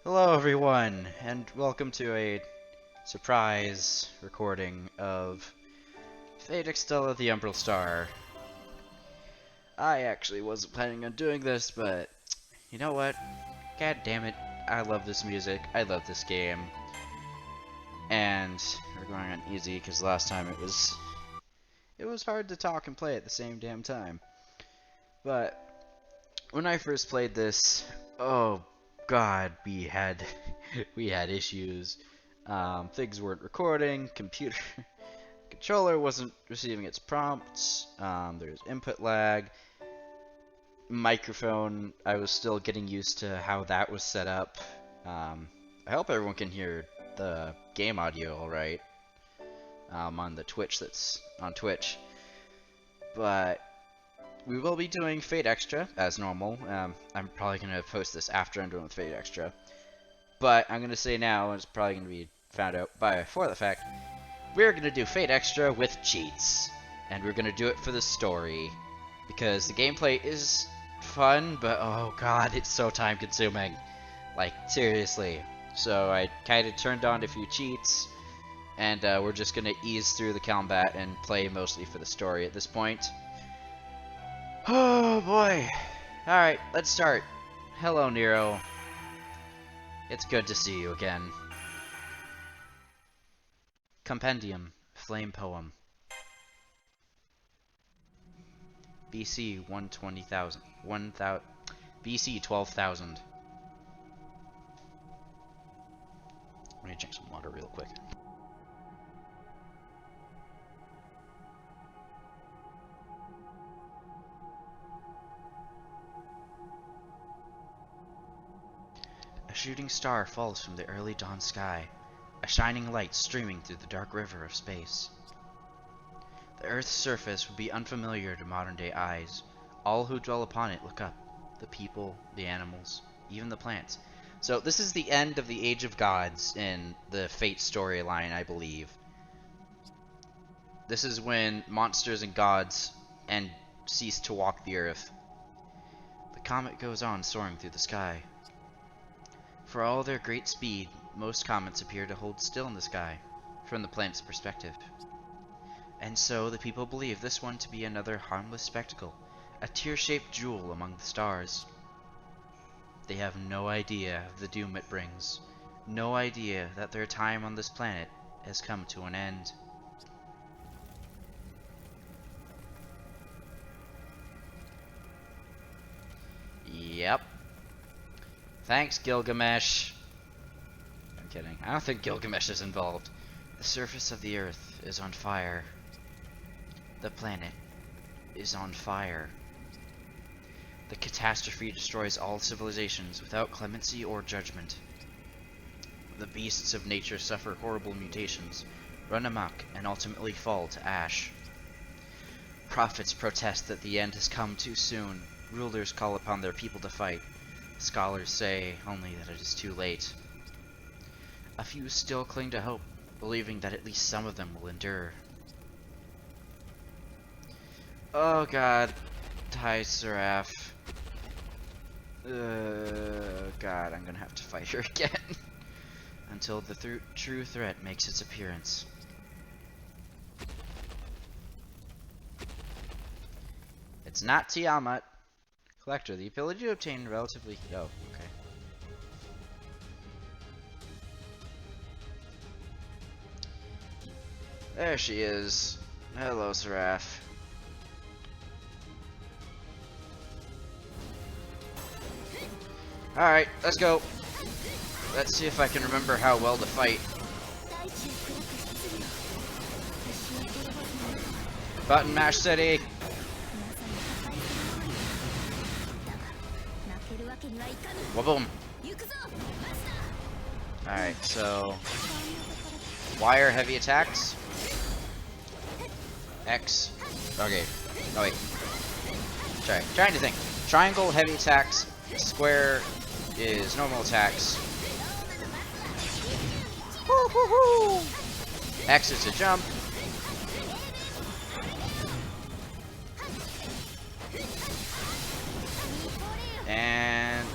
Hello everyone, and welcome to a surprise recording of Fate Extella the Umbral Star. I actually wasn't planning on doing this, but you know what? God damn it, I love this music, I love this game. And we're going on easy because last time it was hard to talk and play at the same damn time. But when I first played this, oh god, we had issues. Things weren't recording, controller wasn't receiving its prompts, there's input lag, microphone, I was still getting used to how that was set up. I hope everyone can hear the game audio alright, on the Twitch that's on Twitch. But we will be doing Fate Extra, as normal. I'm probably going to post this after I'm done with Fate Extra. But I'm going to say now, and it's probably going to be found out before the fact, we're going to do Fate Extra with cheats. And we're going to do it for the story. Because the gameplay is fun, but oh god, it's so time consuming. Like, seriously. So I kind of turned on a few cheats. And we're just going to ease through the combat and play mostly for the story at this point. Oh boy. Alright, let's start. Hello, Nero. It's good to see you again. Compendium, Flame Poem. BC 120,000. BC 12,000. Let me drink some water real quick. A shooting star falls from the early dawn sky, a shining light streaming through the dark river of space. The Earth's surface would be unfamiliar to modern-day eyes. All who dwell upon it look up. The people, the animals, even the plants. So this is the end of the Age of Gods in the Fate storyline, I believe. This is when monsters and gods cease to walk the Earth. The comet goes on soaring through the sky. For all their great speed, most comets appear to hold still in the sky, from the planet's perspective. And so the people believe this one to be another harmless spectacle, a tear-shaped jewel among the stars. They have no idea of the doom it brings, no idea that their time on this planet has come to an end. Yep. Thanks, Gilgamesh. I'm kidding. I don't think Gilgamesh is involved. The surface of the Earth is on fire. The planet is on fire. The catastrophe destroys all civilizations without clemency or judgment. The beasts of nature suffer horrible mutations, run amok, and ultimately fall to ash. Prophets protest that the end has come too soon. Rulers call upon their people to fight. Scholars say only that it is too late. A few still cling to hope, believing that at least some of them will endure. Oh god. Hi, Seraph. God, I'm gonna have to fight her again. Until the true threat makes its appearance. It's not Tiamat. Collector, the ability to obtain relatively... Oh, okay. There she is. Hello, Seraph. Alright, let's go. Let's see if I can remember how well to fight. Button mash city. Waboom. Alright, so wire heavy attacks. X. Okay. Oh wait. Trying to think. Triangle heavy attacks. Square is normal attacks. X is a jump. And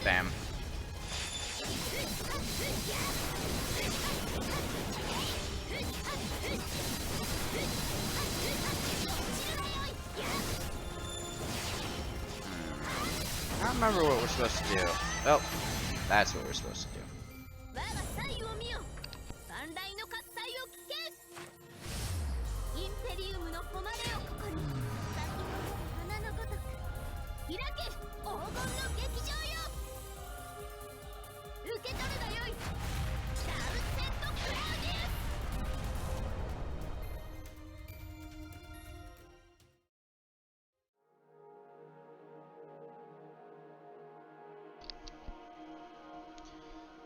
bam. remember what we're supposed to do. Oh, that's what we're supposed to do.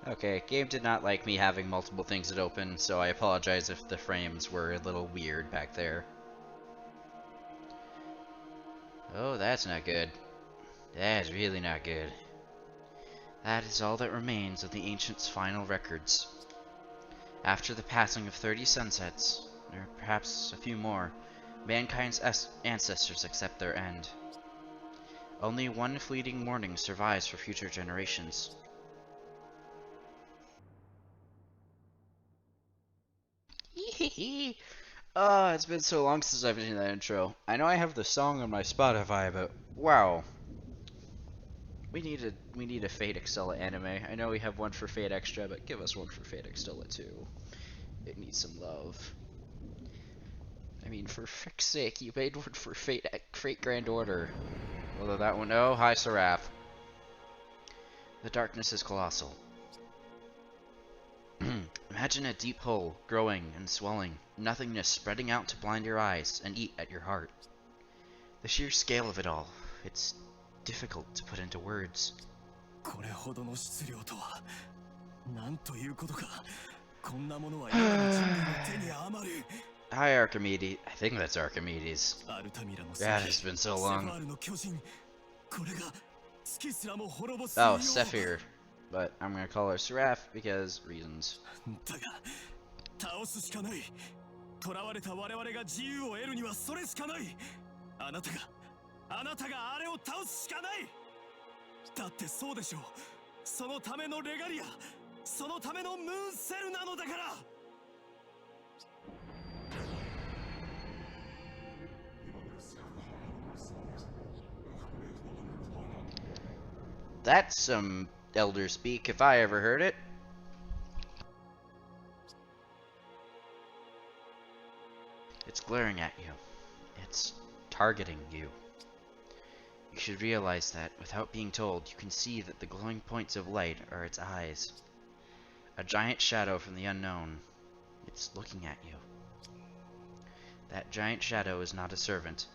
Okay, game did not like me having multiple things that open, so I apologize if the frames were a little weird back there. Oh, that's not good. That's really not good. That is all that remains of the ancients' final records. After the passing of 30 sunsets, or perhaps a few more, mankind's ancestors accept their end. Only one fleeting morning survives for future generations. Oh, it's been so long since I've seen that intro. I know I have the song on my Spotify, but wow. We need a Fate Extella anime. I know we have one for Fate Extra, but give us one for Fate Extella too. It needs some love. I mean, for frick's sake, you made one for Fate Grand Order. Although that one, oh, hi Seraph. The darkness is colossal. Imagine a deep hole, growing and swelling, nothingness spreading out to blind your eyes and eat at your heart. The sheer scale of it all, it's difficult to put into words. Hi Archimedes. I think that's Archimedes. Yeah, it's been so long. Oh, Sephir. But I'm gonna call her Seraph because reasons. That's some elder speak if I ever heard it. It's glaring at you. It's targeting you. You should realize that, without being told, you can see that the glowing points of light are its eyes. A giant shadow from the unknown. It's looking at you. That giant shadow is not a servant.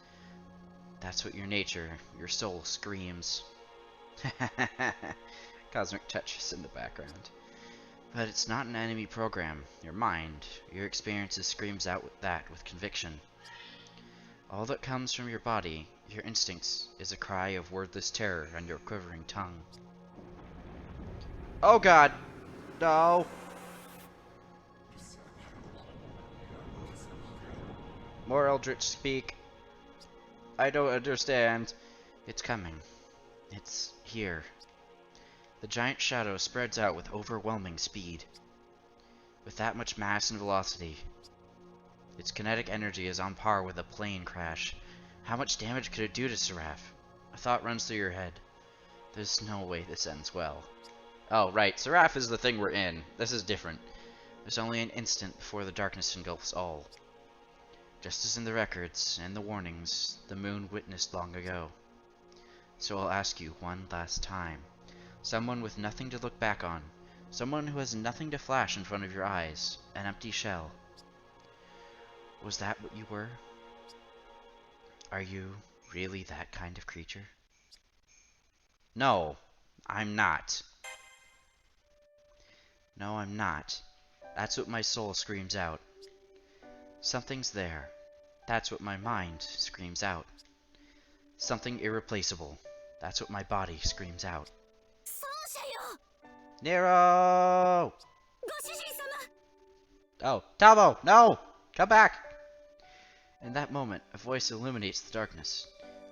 That's what your nature, your soul, screams. Cosmic touch is in the background. But it's not an enemy program. Your mind, your experiences screams out with conviction. All that comes from your body, your instincts, is a cry of wordless terror on your quivering tongue. Oh god! No! More eldritch speak. I don't understand. It's coming. It's here. The giant shadow spreads out with overwhelming speed. With that much mass and velocity, its kinetic energy is on par with a plane crash. How much damage could it do to Seraph? A thought runs through your head. There's no way this ends well. Oh, right. Seraph is the thing we're in. This is different. There's only an instant before the darkness engulfs all. Just as in the records and the warnings the moon witnessed long ago. So I'll ask you one last time. Someone with nothing to look back on. Someone who has nothing to flash in front of your eyes. An empty shell. Was that what you were? Are you really that kind of creature? No, I'm not. No, I'm not. That's what my soul screams out. Something's there. That's what my mind screams out. Something irreplaceable. That's what my body screams out. Nero! Oh, Tamamo! No! Come back! In that moment, a voice illuminates the darkness.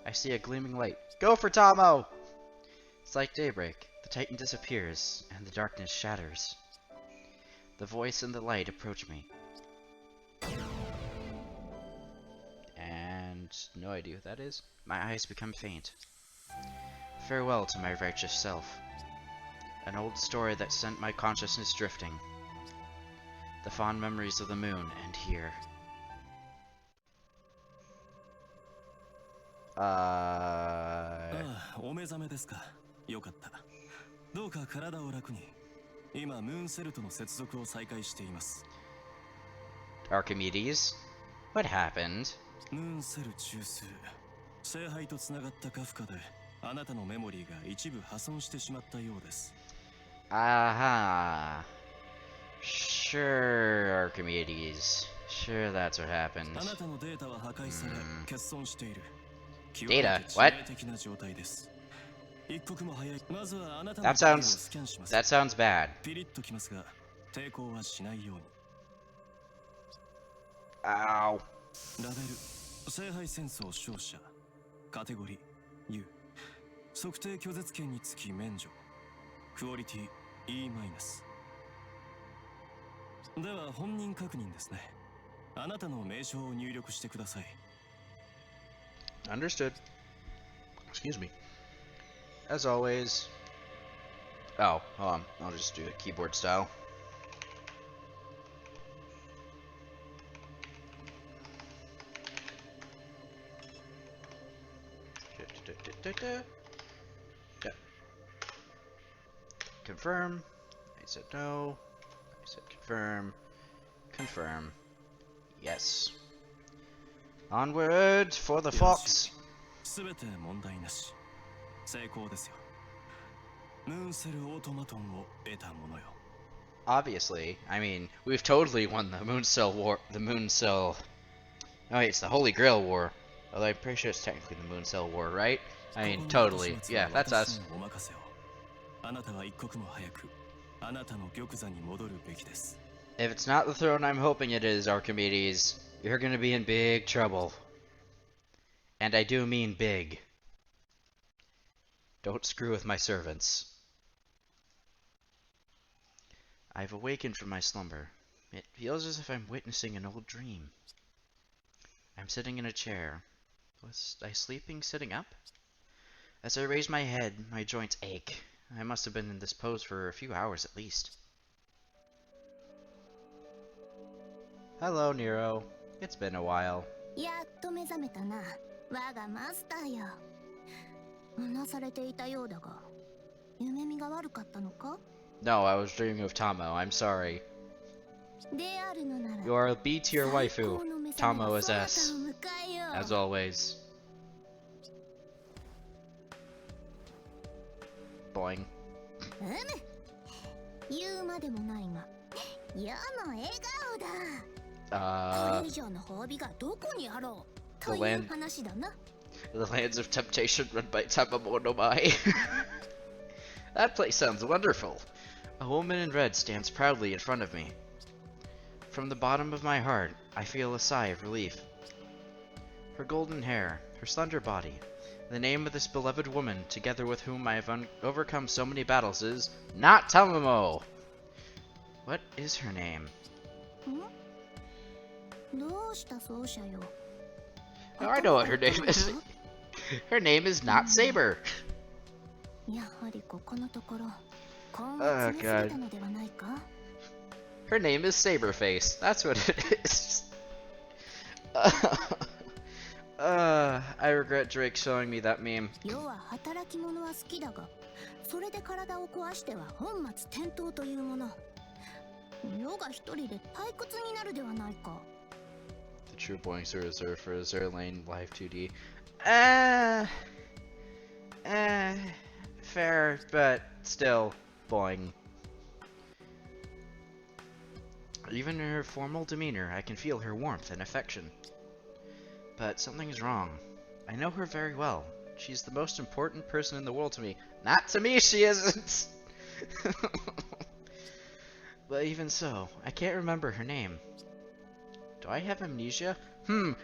I see a gleaming light. Go for Tamamo! It's like daybreak. The Titan disappears, and the darkness shatters. The voice and the light approach me. And no idea what that is. My eyes become faint. Farewell to my righteous self. An old story that sent my consciousness drifting. The fond memories of the moon end here. お目覚めですか。よかった。どうか体を楽に。今、ムーンセルとの接続を再開しています。Archimedes? What happened? ムーンセル中枢。聖杯とつながったカフカで、あなたのメモリーが一部破損してしまったようです。Aha. Sure, Archimedes. Sure, that's what happened. あなたのデータは破壊され、欠損している。Data? What? That sounds bad. Ow. ラベル聖杯戦争勝者カテゴリー U 測定拒絶権につき免除クオリティ E マイナスでは本人確認ですねあなたの名称を入力してください Understood. Excuse me. As always. Oh, hold on. I'll just do it keyboard style. Yeah. Confirm. I said no. I said confirm. Confirm. Yes. Onward for the fox. Obviously, I mean, we've totally won the Moon Cell War. The Moon Cell. Oh, wait, it's the Holy Grail War. Although I'm pretty sure it's technically the Moon Cell War, right? I mean, totally. Yeah, that's us. If it's not the throne I'm hoping it is, Archimedes, you're gonna be in big trouble. And I do mean big. Don't screw with my servants. I've awakened from my slumber. It feels as if I'm witnessing an old dream. I'm sitting in a chair. Was I sleeping sitting up? As I raise my head, my joints ache. I must have been in this pose for a few hours at least. Hello, Nero. It's been a while. No, I was dreaming of Tamamo. I'm sorry. You are a B tier waifu. Tamamo is S. As always. Boing. The lands of temptation run by Tamamo no Mai. That place sounds wonderful. A woman in red stands proudly in front of me. From the bottom of my heart, I feel a sigh of relief. Her golden hair, her slender body, the name of this beloved woman, together with whom I have overcome so many battles, is not Tamamo. What is her name? Oh, I know what her name is. Her name is not Saber. Oh god. Her name is Saberface. That's what it is. I regret Drake showing me that meme. The true points are reserved for Zerlane Live 2D. Fair, but still, boing. Even in her formal demeanor, I can feel her warmth and affection. But something's wrong. I know her very well. She's the most important person in the world to me. Not to me, she isn't! But even so, I can't remember her name. Do I have amnesia?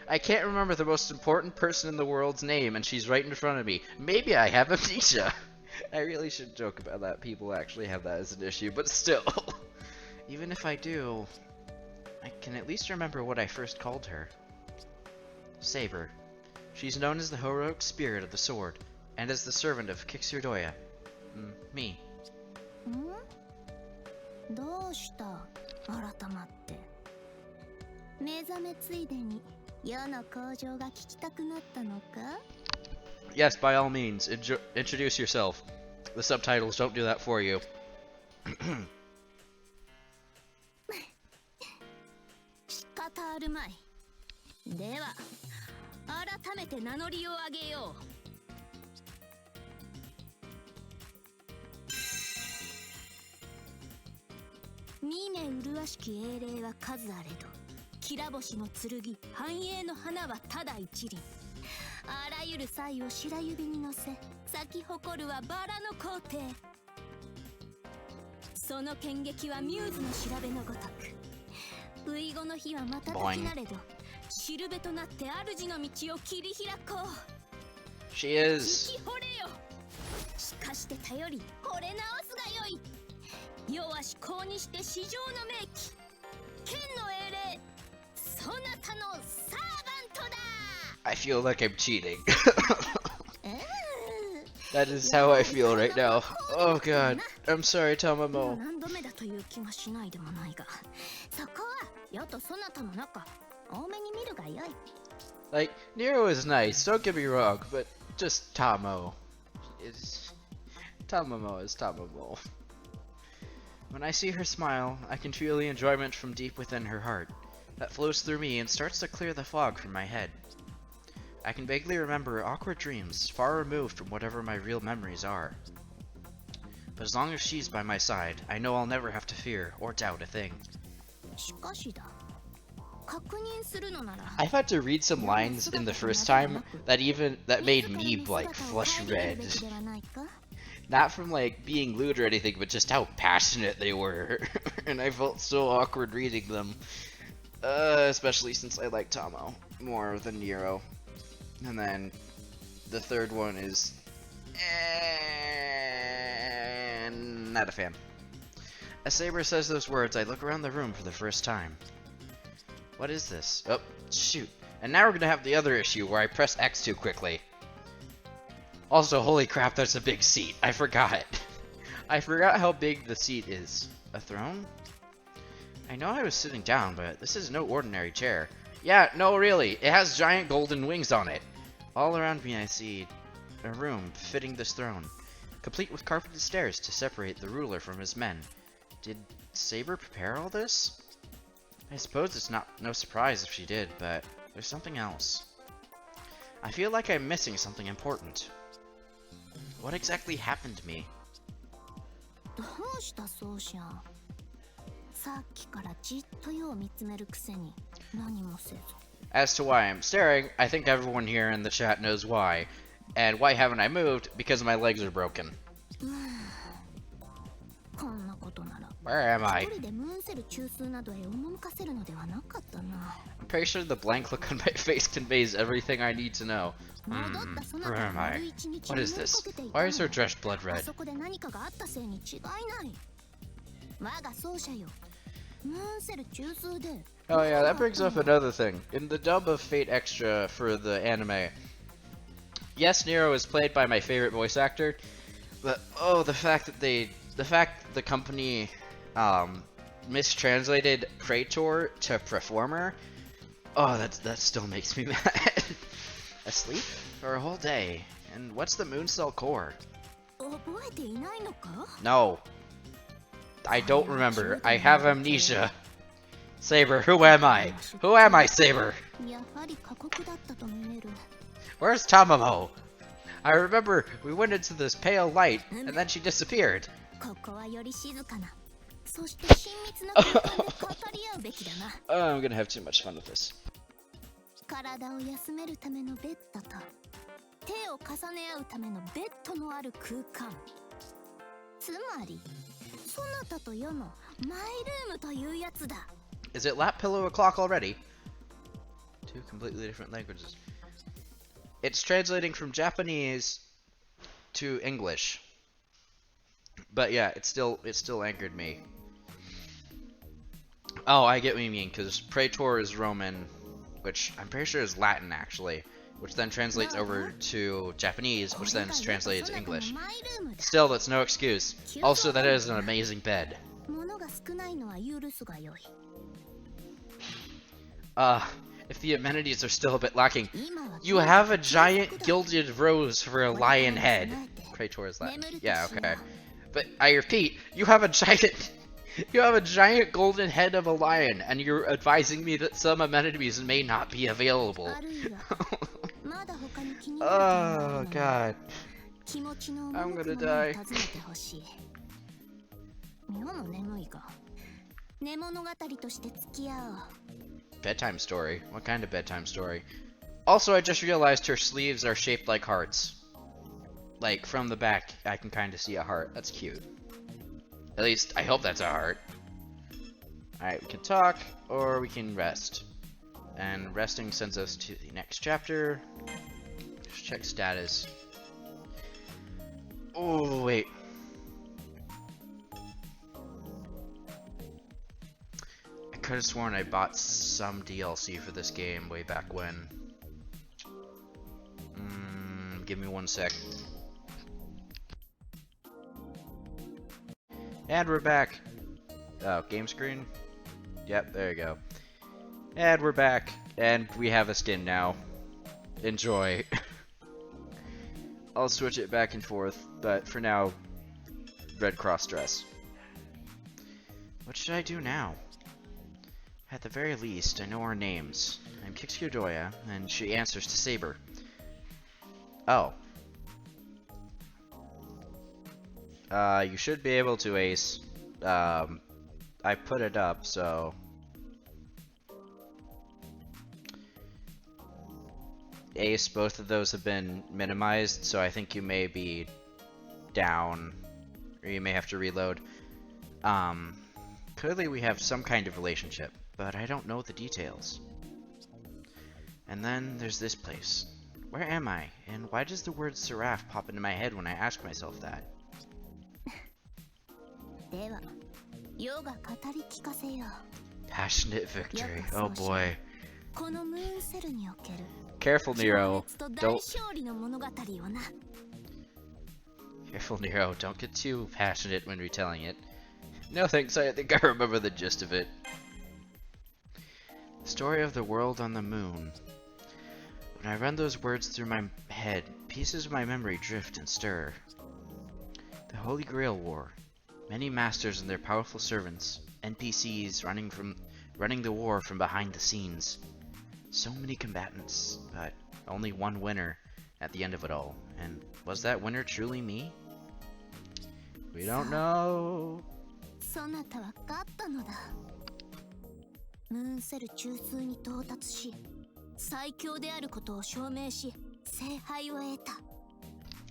I can't remember the most important person in the world's name, and she's right in front of me. Maybe I have amnesia! I really should joke about that. People actually have that as an issue, but still. Even if I do, I can at least remember what I first called her. Saber. She's known as the heroic spirit of the sword, and as the servant of Kixurdoya. Me. どうした改まって。目覚めついでに世の向上が聞きたくなったのか Yes, by all means, introduce yourself. The subtitles don't do that for you. 仕方あるまい。では、改めて名乗りを上げよう。見目麗しき英霊は数あれど、きら星の剣、繁栄の花はただ一輪。あらゆる才を白指に乗せ、咲き誇るはバラの皇帝。その剣撃はミューズの調べのごとく。不意後の日はまたたきなれど、しるべとなって主の道を切り開こう。She is. 生き惚れよ。しかして頼り、惚れ直すがよい。世は至高にして至上の名器。剣の英霊、そなたのサーバントだ。I feel like I'm cheating. That is how I feel right now. Oh god. I'm sorry, Tamamo. 何度目だという気がしないでもないが、そこは世とそなたの仲、多めに見るがよい。Like, Nero is nice, don't get me wrong, but just Tamamo is... Tamamo is Tamamo. When I see her smile, I can feel the enjoyment from deep within her heart that flows through me and starts to clear the fog from my head. I can vaguely remember awkward dreams, far removed from whatever my real memories are. But as long as she's by my side, I know I'll never have to fear or doubt a thing. しかしだ。確認するのなら。I've had to read some lines in the first time that made me like flush red. Not from like being lewd or anything, but just how passionate they were. And I felt so awkward reading them. Especially since I like Tamamo more than Nero. And then the third one is not a fan. As Saber says those words, I look around the room for the first time. What is this? Oh, shoot. And now we're gonna have the other issue where I press X too quickly. Also, holy crap, that's a big seat. I forgot. I forgot how big the seat is. A throne? I know I was sitting down, but this is no ordinary chair. Yeah, no, really. It has giant golden wings on it. All around me I see a room fitting this throne, complete with carpeted stairs to separate the ruler from his men. Did Saber prepare all this? I suppose it's no surprise if she did, but there's something else. I feel like I'm missing something important. What exactly happened to me? どうしたそうしゃん。さっきからじっと世を見つめるくせに何もせず。As to why I'm staring, I think everyone here in the chat knows why. And why haven't I moved? Because my legs are broken. こんなことなら。Where am I? 一人でムーンセル中枢などへ赴かせるのではなかったな。I'm pretty sure the blank look on my face conveys everything I need to know. Where am I? What is this? Why is her dress blood red? あそこで何かがあったせいに違いない。我が奏者よ。ムーンセル中枢で。Oh yeah, that brings up another thing. In the dub of Fate Extra for the anime, yes, Nero is played by my favorite voice actor, but oh, the fact that the company mistranslated Praetor to Performer, oh, that still makes me mad. Asleep for a whole day, and what's the moon cell core? No, I don't remember. I have amnesia. Saber, who am I? Who am I, Saber? Where's Tamamo? I remember we went into this pale light, and then she disappeared. Oh, I'm gonna have too much fun with this. 体を休めるためのベッドと手を重ね合うためのベッドのある空間。つまり、そなたと世のマイルームというやつだ。Is it lap pillow o'clock already? Two completely different languages. It's translating from Japanese to English. But yeah, it still angered me. Oh, I get what you mean, because Praetor is Roman, which I'm pretty sure is Latin actually. which then translates over to Japanese, which then translates to English. Still, that's no excuse. Also, that is an amazing bed. If the amenities are still a bit lacking, you have a giant gilded rose for a lion head. Praetor's Latin. Yeah, okay. But I repeat, you have a giant golden head of a lion, and you're advising me that some amenities may not be available. Oh god. I'm gonna die. Bedtime story? What kind of bedtime story? Also, I just realized her sleeves are shaped like hearts. Like, from the back, I can kind of see a heart. That's cute. At least, I hope that's a heart. Alright, we can talk, or we can rest. And resting sends us to the next chapter. Just check status. Oh, wait. I could have sworn I bought some DLC for this game way back when. Give me 1 sec. And we're back. Oh, game screen? Yep, there you go. And we're back. And we have a skin now. Enjoy. I'll switch it back and forth, but for now, Red Cross dress. What should I do now? At the very least, I know our names. I'm Kixkirdoya, and she answers to Saber. Oh. You should be able to ace. I put it up, so... Ace, both of those have been minimized, so I think you may be down, or you may have to reload. Clearly we have some kind of relationship, but I don't know the details. And then there's this place. Where am I? And why does the word seraph pop into my head when I ask myself that? Passionate victory. Oh boy. Careful, Nero. Careful, Nero. Don't get too passionate when retelling it. No thanks, I think I remember the gist of it. Story of the world on the moon. When I run those words through my head, pieces of my memory drift and stir. The Holy Grail War. Many masters and their powerful servants. NPCs running the war from behind the scenes. So many combatants, but only one winner at the end of it all. And was that winner truly me? We don't know.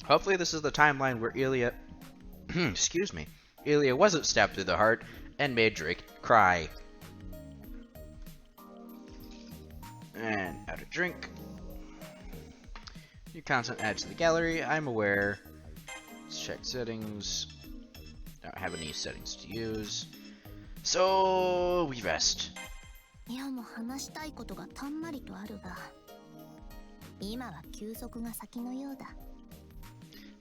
Hopefully this is the timeline where Ilya excuse me. Ilya wasn't stabbed through the heart and made Drake cry. And add a drink. New content added to the gallery. I'm aware. Let's check settings. Don't have any settings to use. So we rest.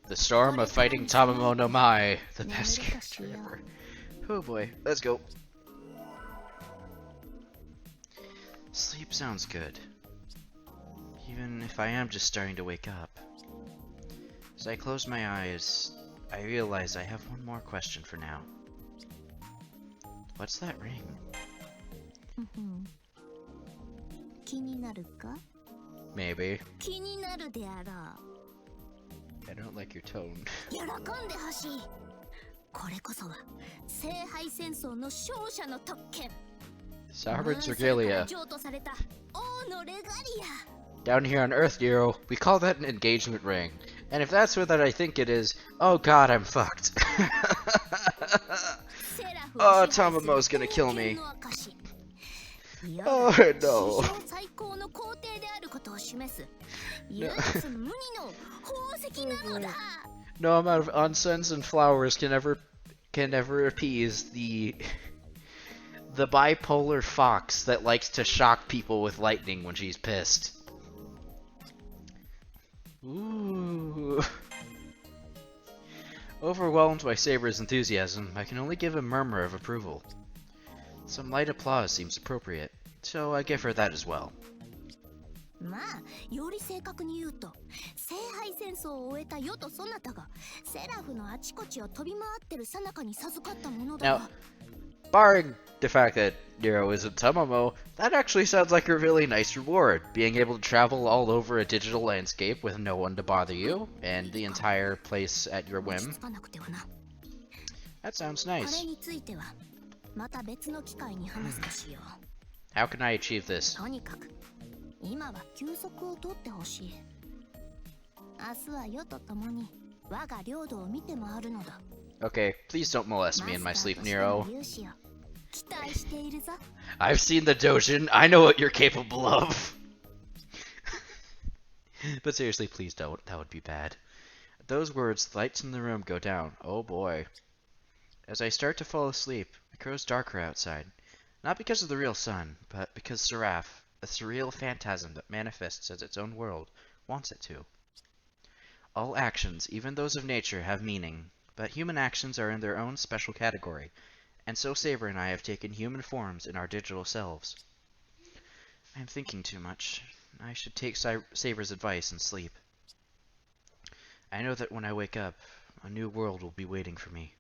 The storm of fighting Tamamo no Mai, the best character ever. Oh boy, let's go. Sleep sounds good. Even if I am just starting to wake up. As I close my eyes, I realize I have one more question for now. What's that ring? Maybe. I don't like your tone. Sovereign's regalia. Down here on Earth, Nero, we call that an engagement ring. And if that's what I think it is, oh god, I'm fucked. Oh, Tamamo's gonna kill me. Oh no. No amount of incense and flowers can ever appease the bipolar fox that likes to shock people with lightning when she's pissed. Ooh. Overwhelmed by Saber's enthusiasm, I can only give a murmur of approval. Some light applause seems appropriate, so I give her that as well. まあより正確に言うと聖杯戦争を終えた世とそなたがセラフのあちこちを飛び回ってる最中に授かったものだ Now, が barring the fact that Nero isn't Tamamo, that actually sounds like a really nice reward, being able to travel all over a digital landscape with no one to bother you, and the entire place at your 落ち whim. 着かなくてはな That sounds これ nice. についてはまた別の機会に話すとしよう How can I achieve this? とにかく今は休息を取ってほしい明日は世と共に我が領土を見て回るのだ Okay, please don't molest me in my sleep, Nero. 勇姿を期待しているぞ I've seen the Dojin, I know what you're capable of! But seriously, please don't, that would be bad. At those words, the lights in the room go down. Oh boy. As I start to fall asleep, it grows darker outside. Not because of the real sun, but because Seraph, a surreal phantasm that manifests as its own world, wants it to. All actions, even those of nature, have meaning, but human actions are in their own special category, and so Saber and I have taken human forms in our digital selves. I am thinking too much. I should take Saber's advice and sleep. I know that when I wake up, a new world will be waiting for me.